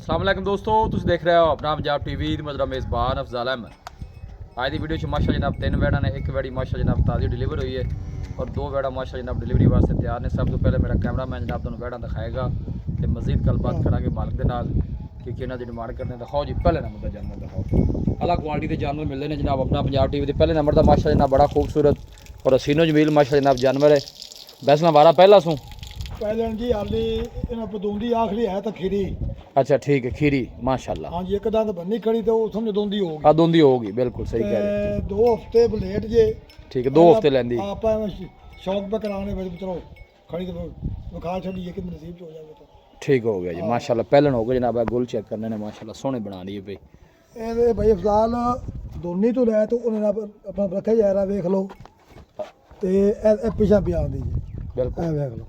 अस्सलामुअलैकुम दोस्तों, तुम देख रहे हो अपना पंजाब टीवी मेरा मेज़बान अफजाल अहमद। आज की वीडियो च माशा जनाब 3 वैड़ा ने, एक वैड़ी माशा जनाब ताज़ी डिलीवर हुई है और 2 वैड़ा माशा जनाब डिलीवरी वास्ते तैयार ने। सब तो पहले मेरा कैमरामैन जनाब तुहानू वैड़ा दिखाएगा तो मजीद गलबात करांगे मालिक के नाल कि इन्हों की डिमांड करने। दिखाओ जी पहले नंबर का जानवर दिखाओ। अलग क्वालिटी के जानवर मिलते हैं जनाब अपना पंजाब टीवी के। पहले नंबर का माशा जनाब बड़ा खूबसूरत और हसीनो जमील माशा जनाब जानवर है। वैसे वारा पहला सूँ पहले जी हाली इन्हें पदूंदी आखिरी है तो खीरी। अच्छा ठीक है, खीरी माशाल्लाह। हाँ जी, एक दंद बन्नी खड़ी तो समझ दोंदी होगी। हाँ दोंदी होगी, बिल्कुल सही कह रहे हैं। 2 हफ्ते बलेट जे ठीक है, 2 हफ्ते लेंदी। आप शौक पे कराने बजे चलो खड़ी तो बुखार छड़ी कि नसीब हो जाए तो ठीक हो गया जी माशाल्लाह। पहलन हो गया जनाब, गुल चेक करने ने माशाल्लाह सोहने बना दिए पे। ये भाई अफजाल दोनी तो लै तो उन्हें अपना रखे जायरा देख लो तो पिछा पिया दी बिल्कुल देख लो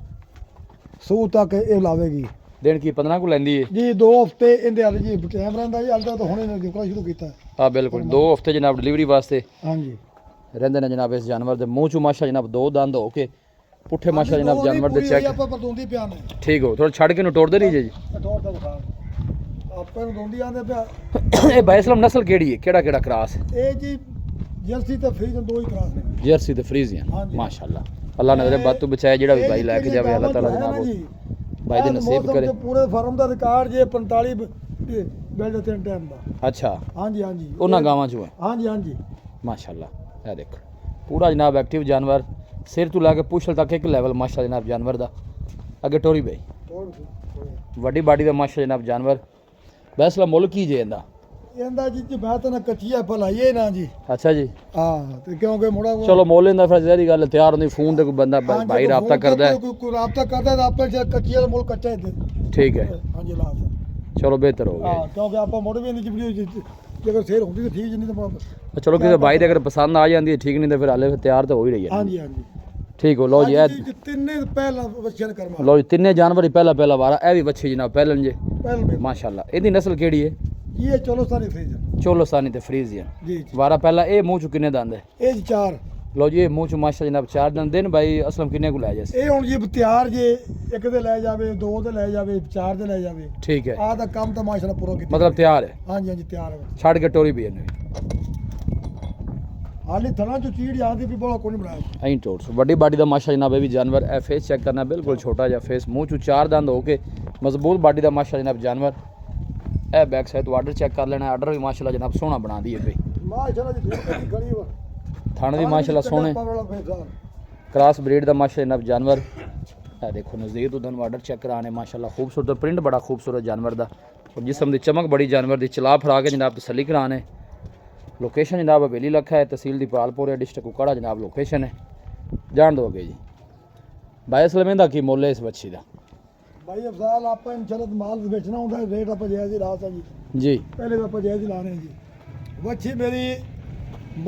सू तक ये लावेगी। दिन की 15 को लेंदी है जी 2 हफ्ते इंदे हाल जी टाइम रहंदा जी। हाल तो हुणे निकलना शुरू कीता। हाँ बिल्कुल 2 हफ्ते जनाब डिलीवरी वास्ते हाँ जी रहंदे ने जनाब। इस जानवर दे मूँह चू माशा जनाब 2 दंद हो के पुट्ठे माशा जनाब जानवर दे चेक ਆਪਾਂ ਪਰਦੂੰਦੀ ਪਿਆ ਨੇ। ठीक हो। थोड़ा छड़ के नु तोड़दे रहिए जी। ਟੋਰ ਦਾ ਬੁਖਾਰ ਆਪਾਂ ਨੂੰ ਦੋਂਦੀ ਆਂਦੇ ਪਿਆ। ये बाइसलम नस्ल केड़ी है, केड़ा केड़ा क्रॉस है? ਇਹ ਜੀ ਜਰਸੀ ਤੇ ਫਰੀਜ਼ਨ ਦੋ ਹੀ ਕਰਾਸ ਨੇ। जर्सी ते फ्रीजियन हाँ जी। माशाल्लाह। अल्लाह ने मेरे बात तो बचाए जेड़ा भी भाई लेके जावे अल्लाह ताला जनाब भाई दे नसीब करे। ਪੂਰੇ ਫਾਰਮ ਦਾ ਰਿਕਾਰਡ ਜੇ 45 ਬਿਲਡ 3 ਟਾਈਮ ਦਾ। अच्छा ਹਾਂਜੀ ਹਾਂਜੀ उन्हां गावां चो है ਹਾਂਜੀ ਹਾਂਜੀ माशाल्लाह। ये देखो पूरा जनाब एक्टिव जानवर, सिर तो लाके पुछल तक एक लेवल माशा जनाब जानवर दा। अगे टोरी भाई वड्डी बाडी दा माशा जनाब जानवर। बैसला मुल की जे इंदा? ਇਹਦਾ ਜੀ ਜੀ ਬਾਤ ਨਾ ਕੱਚੀਆ ਭਲਾਈਏ ਨਾ ਜੀ। अच्छा जी ਹਾਂ ਤੇ ਕਿਉਂਕਿ ਮੁੜਾ चलो मोल इंदा फिर जहरी गल तैयार होंदी फोन ते कोई बंदा भाई राब्ता करदा है। ਕੋਈ ਰਾਬਤਾ ਕਰਦਾ ਤਾਂ ਆਪਾਂ ਜੇ ਕੱਚੀਆ ਦਾ ਮੁੱਲ ਕੱਚਾ ਹੀ ਦੇ। ठीक है ਹਾਂਜੀ ਲਾਸ चलो बेहतर हो गया। ਹਾਂ ਕਿਉਂਕਿ ਆਪਾਂ ਮੁੜ ਵੀ ਨਹੀਂ ਵੀਡੀਓ ਜੇਕਰ ਸੇਲ ਹੁੰਦੀ ਤਾਂ ਠੀਕ, ਜਿੰਨੀ ਤਾਂ चलो किसी भाई दे अगर पसंद आ जाती है ठीक, नहीं तो फिर हाले तैयार तो हो ही रही है। ਹਾਂਜੀ ਹਾਂਜੀ ठीक हो लो जी। ਹਾਂਜੀ ਤਿੰਨੇ ਪਹਿਲਾਂ ਬੱਚਿਆਂ ਨੇ ਕਰਮਾ लो जी तिन्ने जानवर ही पहला वारा ए भी बच्चे जनाब पहलन जे ਪਹਿਲਾਂ माशाल्लाह। एदी नस्ल केड़ी है? ਇਹ ਚਲੋ ਸਾਰੇ ਫ੍ਰੀਜ਼ਰ चोलोसानी ते फ्रीजियन। ਜੀ ਜੀ वारा पहला ए मुंह चू किन्ने दंद है? ਇਹ ਜੀ 4 लो जी ये मुंह चू माशा जनाब 4 दंद दिन भाई असलम किन्ने को लै जैसे? ਇਹ ਹੁਣ ਜੀ ਤਿਆਰ ਜੇ ਇੱਕ ਦੇ ਲੈ ਜਾਵੇ, 2 ਦੇ ਲੈ ਜਾਵੇ, 4 ਦੇ ਲੈ ਜਾਵੇ। ठीक है ਆਹ ਦਾ ਕੰਮ ਤਾਂ ਮਾਸ਼ਾਅੱਲਾ ਪੂਰਾ ਕੀਤਾ। मतलब तैयार है, ਹਾਂਜੀ ਹਾਂਜੀ ਤਿਆਰ ਹੈ। छड़ के टोरी भी है ਹਾਲੇ ਥਣਾ ਚੋਂ ਚੀੜ ਜਾਂਦੀ ਵੀ ਬੜਾ ਕੋਈ ਨਹੀਂ ਬਣਾਇਆ। ऐं टोर वड्डी बाडी दा माशा जनाब भी जानवर। ए फेस चेक करना बिल्कुल छोटा जा फेस, मुंह चू 4 दंद हो के मजबूत बाडी दा माशा जनाब जानवर। ए बैक साइड तो आर्डर चेक कर लेना। आर्डर भी माशाल्लाह जनाब सोहना बना दिए भाई। ਮਾਸ਼ਾਅੱਲਾ ਜੀ ਠੀਕ ਖੜੀ ਵਾ। थाने भी माशाल्लाह सोहने क्रॉस ब्रीड दा माशा जनाब जानवर। ए देखो नज़दीक तो धन आर्डर चेक कराने माशाल्लाह खूबसूरत प्रिंट बड़ा खूबसूरत जानवर दा और जिस्म दी चमक बड़ी जानवर दी। चला फरा के जनाब तसल्ली कराने। लोकेशन जनाब हवेली लखा है, तहसील दी पालपुर है, डिस्ट्रिक्ट कुकड़ा जनाब लोकेशन है। जान दोगे जी भाई असलम दा की मुੱਲ है इस बच्ची दा? ਭਾਈ ਅਫਜ਼ਾਲ ਆਪਾਂ ਇਨਸ਼ਾਅੱਲਾ ਮਾਲ ਵੇਚਣਾ ਹੁੰਦਾ ਰੇਟ ਆਪਾਂ ਜਾਇਜ਼ ਹੀ ਲਾ ਸਕਦੇ ਜੀ। जी ਪਹਿਲੇ ਤਾਂ ਆਪਾਂ ਜਾਇਜ਼ ਹੀ ਲਾਣੇ ਜੀ। ਵੱਛੀ ਮੇਰੀ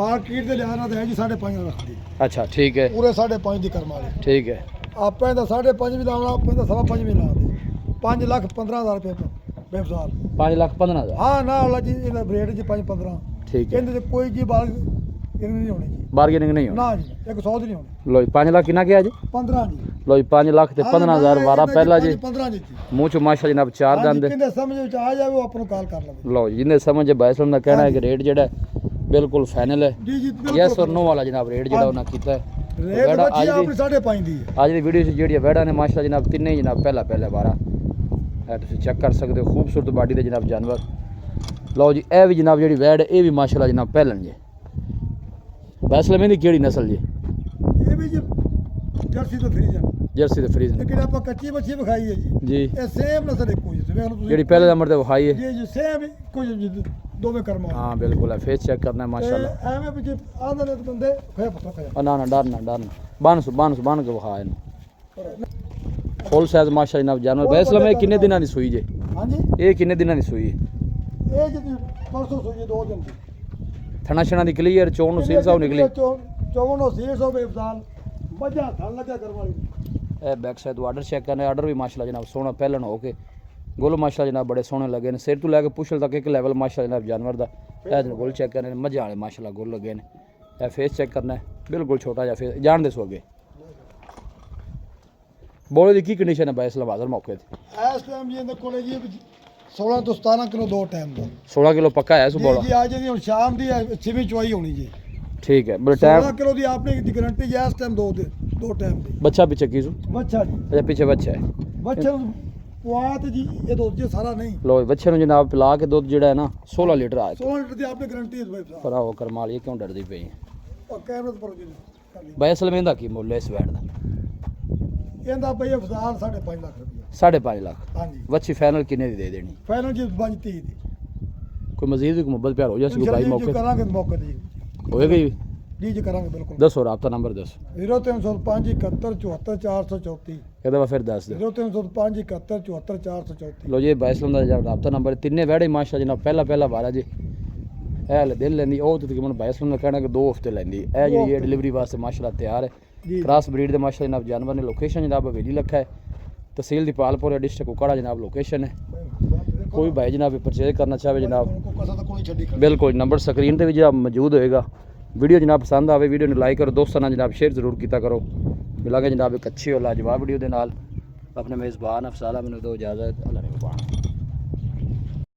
ਮਾਰਕੀਟ ਦੇ ਲਿਆਣਾ ਤਾਂ ਹੈ ਜੀ 5.5 ਲੱਖ ਦੀ। अच्छा ठीक है ਪੂਰੇ 5.5 ਦੀ ਕਰਮ ਵਾਲੀ। ठीक है ਆਪਾਂ ਇਹਦਾ 5.5 ਵੀ ਲਾਉਣਾ, ਆਪਾਂ ਇਹਦਾ 5.5 ਵੀ ਲਾ ਦੇ। 5,15,000 ਰੁਪਏ ਬੇਫਜ਼ਾਲ। 5,15,000 ਹਾਂ ਨਾ ਵਾਲਾ ਜੀ ਇਹਦਾ ਰੇਟ ਜੀ 5.15। ठीक है। ਕਹਿੰਦੇ ਤੇ ਕੋਈ ਜੀ ਬਾਲ ਇਹਨੇ ਨਹੀਂ ਹੋਣੀ ਜੀ। बार्गेनिंग नहीं हो? ਨਾ ਜੀ 100 ਦੀ ਨਹੀਂ ਹੋਣੀ। लो जी 5 लाख किना क्या जी? 15 ਜੀ। लो जी 5 लाख ते 15,000 वारा पहला जी। 15 ਜੀ। मुंह चो माशा जनाब 4 दंद। ਕਿੰਦੇ ਸਮਝ ਵਿੱਚ ਆ ਜਾਵੇ ਉਹ ਆਪਾਂ ਨੂੰ ਕਾਲ ਕਰ ਲਵੇ। लो जी जिन्हें समझ बैसलम का कहना है कि रेट जेड़ा बिल्कुल फाइनल है। ਜੀ ਜੀ यस और नो वाला जनाब रेट जेड़ा उन्हें कीता है। ਰੇਟ वेड़ा ਬੱਚੀ आज ਆਪਣੀ दी 5.5 ਦੀ ਹੈ। आज दी वीडियो च जेड़ी वेड़ा ने माशा जनाब तिन्ने ही जनाब पहला वारा है, तुम चेक कर सकते हो खूबसूरत बाडी दे जनाब जानवर। लो जी ए भी जनाब जेड़ी वैड ये भी माशाल्लाह जनाब पहलन जे। बैसलम दी केड़ी नस्ल जी? ਇਹ ਵੀ ਜੀ ਜਰਸੀ ਤੋਂ ਫ੍ਰੀਜ਼ਨ। जर्सी ते फ्रीजन ਲੇਕਿਨ ਆਪਾਂ ਕੱਚੀ ਬੱਚੀ ਵਿਖਾਈ ਹੈ ਜੀ। जी ਇਹ ਸੇਮ ਨਸਲ ਇੱਕੋ ਜੀ। ਵੇਖ ਲਓ ਤੁਸੀਂ जेड़ी पहले नंबर ते विखाई है। ਜੀ ਜੀ ਸੇਮ ਕੋਈ ਜੀ ਦੋਵੇਂ ਕਰਮ हाँ बिल्कुल है, फेस चेक करना है माशाल्लाह। ਐਵੇਂ ਵੀ ਜੀ ਆਂਦੇ ਨੇ ਬੰਦੇ ਫੇਰ ਪਤਾ ਕਰ। ना डरना बन के विखा इन्हू फुल साइज माशा जनाब जानवर। बैसलम किन्ने दिनां दी सूई जे? ਹਾਂਜੀ ये किन्ने दिनां दी सूई है? ਇਹ ਜੀ ਪਰਸੋਂ ਸੋਈ 2 ਦਿਨ ਦੀ। थना छना दी क्लियर चोन नु सील साहब निकली। 54 सील बेफजाल मजा थन लगा कर वाली। ए बैक साइड आर्डर चेक करने। आर्डर भी माशाल्लाह जनाब सोहना पहलन हो के गुल माशाल्लाह जनाब बड़े सोहने लगे ने। सिर तो लैके पुछल तक एक लेवल माशाल्लाह जनाब जानवर दा। ए गुल चेक करने मजा वाले माशाल्लाह गुल लगे ने। ए फेस चेक करना है बिल्कुल छोटा जा फेस। जान दे सो अगे बोले दी की कंडीशन है भाई इस्लाम हाजिर मौके ते? इस टाइम जी इंदे कोले जी 16 ਤੋਂ 17 ਕਿਲੋ ਦੋ ਟਾਈਮ ਦਾ 16 ਕਿਲੋ ਪੱਕਾ ਹੈ ਜੀ ਸੁਬੋਲਾ ਜੀ ਅੱਜ ਦੀ ਹੁਣ ਸ਼ਾਮ ਦੀ ਛੇਵੀਂ ਚੁਆਈ ਹੋਣੀ ਜੀ ਠੀਕ ਹੈ ਬਲ 16 ਟਾਈਮ ਕਿਲੋ ਦੀ ਆਪਣੀ ਦੀ ਗਾਰੰਟੀ ਹੈ ਇਸ ਟਾਈਮ ਦੋ ਟਾਈਮ ਦੀ ਬੱਚਾ ਪਿੱਛੇ ਕੀ ਸੂ ਬੱਚਾ ਜੀ ਅੱਛਾ ਪਿੱਛੇ ਬੱਚਾ ਹੈ ਬੱਚੇ ਨੂੰ ਪੁਆ ਤੇ ਜੀ ਇਹ ਦੁੱਧ ਜੀ ਸਾਰਾ ਨਹੀਂ ਲੋ ਬੱਚੇ ਨੂੰ ਜਨਾਬ ਪਿਲਾ ਕੇ ਦੁੱਧ ਜਿਹੜਾ ਹੈ ਨਾ 16 ਲੀਟਰ ਆ 16 ਲੀਟਰ ਦੀ ਆਪਣੀ ਗਾਰੰਟੀ ਹੈ ਭਾਈ ਸਾਹਿਬ ਪਰ ਆਓ ਕਰਮਾ ਲਈ ਕਿਉਂ ਡਰਦੀ ਪਈ ਉਹ ਕੈਮਰੇ ਤੇ ਪਰ ਜੀ ਕਰ ਲਈ। ਬਾਈ ਅਸਲ ਦਾ ਕੀ ਮੁੱਲ ਹੈ ਇਸ ਵੈਟ ਦਾ ਇਹਦਾ ਭਾਈ ਅਫਜ਼ਾਲ 5.5 ਲੱਖ ਰੁਪਏ 5.5 ਲੱਖ ਹਾਂਜੀ ਵੱਛੀ ਫਾਈਨਲ ਕਿੰਨੇ ਦੀ ਦੇ ਦੇਣੀ ਫਾਈਨਲ ਜੀ 5.30 ਦੀ ਕੋਈ ਮਜ਼ੀਦ ਕੋਈ ਮੁਹੱਬਤ ਪਿਆਰ ਹੋ ਜਾਏ ਕੋਈ ਬਾਈ ਜੀ ਮੌਕੇ ਕਰਾਂਗੇ ਮੌਕੇ ਦੀ ਹੋਏਗਾ ਜੀ ਜੀ ਕਰਾਂਗੇ ਬਿਲਕੁਲ ਦੱਸੋ ਰਾਬਤਾ ਨੰਬਰ ਦੱਸੋ 0305 71 74 434 ਇਹਦਾ ਵਾ ਫਿਰ ਦੱਸ ਦਿਓ 0305 71 74 434 ਲੋ ਜੀ ਬਾਈਸਲਮ ਦਾ ਜਿਹੜਾ ਰਾਬਤਾ ਨੰਬਰ ਤਿੰਨੇ ਵੜੇ ਮਾਸ਼ਾ ਜਨਾਬ ਪਹਿਲਾ ਵਾਰਾ ਜੀ ਇਹ ਹਲੇ ਦਿਲ ਲੈਂਦੀ ਉਹ ਤੇ ਤਕਰੀਬਨ ਬਾਈਸਲਮ ਦਾ ਕਹਿਣਾ ਕਿ 2 ਹਫ਼ਤੇ ਲੈਂਦੀ ਇਹ ਜਿਹੜੀ ਹੈ ਡਿਲੀਵਰੀ ਵਾਸਤੇ ਮਾਸ਼ਾਅੱਲਾ ਤਿਆਰ ਹੈ ਜੀ ਕ੍ਰਾਸ ਬਰੀਡ ਦੇ ਮਾਸ਼ਾ ਜਨਾਬ ਜਾਨਵਰ ਨੇ ਲੋਕੇਸ਼ਨ ਜਨਾਬ ਹਵੇਲੀ ਲੱਖਾ ਹੈ ਤਹਿਸੀਲ ਦੀ ਪਾਲਪੁਰ ਡਿਸਟ੍ਰਿਕਟ ਕੁਕਾੜਾ ਜਨਾਬ ਲੋਕੇਸ਼ਨ ਹੈ ਕੋਈ ਭਾਈ ਜਨਾਬ ਪਰਚੇਜ਼ ਕਰਨਾ ਚਾਹੇ ਜਨਾਬ ਕੋਈ ਕਸਾ ਤਾਂ ਕੋਈ ਛੱਡੀ ਕਰ ਬਿਲਕੁਲ ਨੰਬਰ ਸਕਰੀਨ ਤੇ ਵੀ ਜਨਾਬ ਮੌਜੂਦ ਹੋਏਗਾ ਵੀਡੀਓ ਜਨਾਬ ਪਸੰਦ ਆਵੇ ਵੀਡੀਓ ਨੂੰ ਲਾਈਕ ਕਰੋ ਦੋਸਤਾਂ ਨਾਲ ਜਨਾਬ ਸ਼ੇਅਰ ਜ਼ਰੂਰ ਕੀਤਾ ਕਰੋ ਮਿਲਾਂਗੇ ਜਨਾਬ ਇੱਕ ਅੱਛੀ ਔਰ ਲਾਜਵਾਬ ਵੀਡੀਓ ਦੇ ਨਾਲ ਆਪਣੇ ਮੇਜ਼ਬਾਨ ਅਫਸਾਲਾ ਮੈਨੂੰ ਦਿਓ ਇਜਾਜ਼ਤ ਅੱਲਾਹ ਨੇ